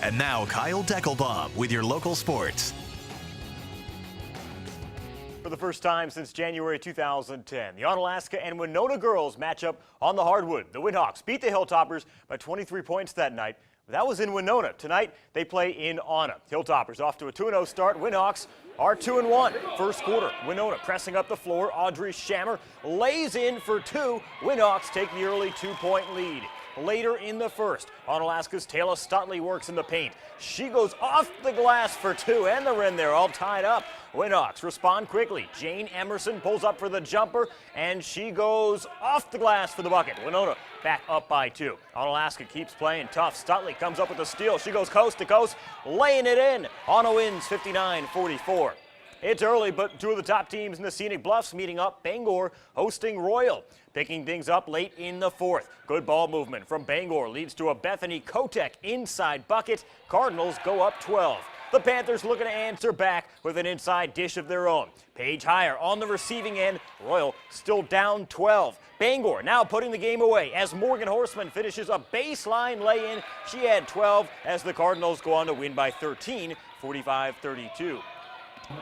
And now Kyle Deckelbaum with your local sports. For the first time since January 2010, the Onalaska and Winona girls match up on the hardwood. The Windhawks beat the Hilltoppers by 23 points that night. That was in Winona. Tonight, they play in Ona. Hilltoppers off to a 2-0 start. Windhawks are 2-1. First quarter, Winona pressing up the floor. Audrey Shammer lays in for two. Windhawks take the early 2-point lead. Later in the first, Onalaska's Taylor Stutley works in the paint. She goes off the glass for two, and they're in there all tied up. Windhawks respond quickly. Jane Emerson pulls up for the jumper, and she goes off the glass for the bucket. Winona back up by two. Onalaska keeps playing tough. Stutley comes up with a steal. She goes coast to coast, laying it in. Ona wins 59-44. It's early, but two of the top teams in the Scenic Bluffs meeting up. Bangor hosting Royal. Picking things up late in the fourth. Good ball movement from Bangor leads to a Bethany Kotek inside bucket. Cardinals go up 12. The Panthers looking to answer back with an inside dish of their own. Paige Higher on the receiving end. Royal still down 12. Bangor now putting the game away as Morgan Horseman finishes a baseline lay-in. She had 12 as the Cardinals go on to win by 13, 45-32.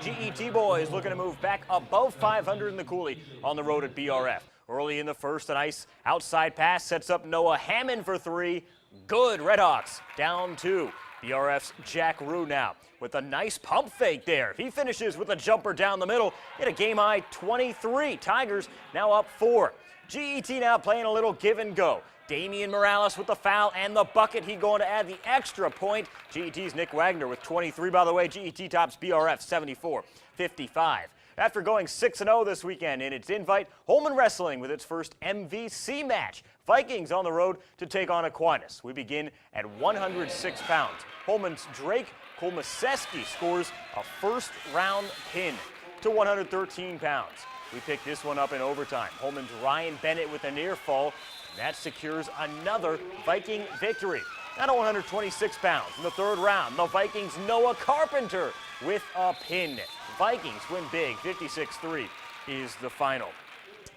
GET boys looking to move back above 500 in the Coulee on the road at BRF. Early in the first, a nice outside pass sets up Noah Hammond for three. Good. Redhawks down two. BRF's Jack Rue now with a nice pump fake there. He finishes with a jumper down the middle. Hit a game-high 23. Tigers now up 4. GET now playing a little give and go. Damian Morales with the foul and the bucket. He going to add the extra point. GET's Nick Wagner with 23. By the way, GET tops BRF 74-55. After going 6-0 this weekend in its invite, Pullman Wrestling with its first MVC match. Vikings on the road to take on Aquinas. We begin at 106 pounds. Pullman's Drake Kolmaseski scores a first-round pin to 113 pounds. We pick this one up in overtime. Pullman's Ryan Bennett with a near fall. That secures another Viking victory. Now to 126 pounds in the third round. The Vikings' Noah Carpenter with a pin. Vikings win big. 56-3 is the final.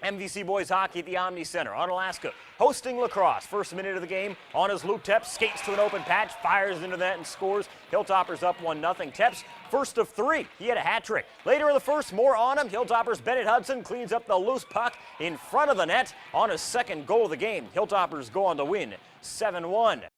MVC boys hockey at the Omni Center. Onalaska hosting lacrosse. First minute of the game. Ona's Luke Tepps skates to an open patch, fires into that and scores. Hilltoppers up 1-0. Tepps first of three. He had a hat trick. Later in the first, more on him. Hilltoppers Bennett Hudson cleans up the loose puck in front of the net. Ona's second goal of the game. Hilltoppers go on to win 7-1.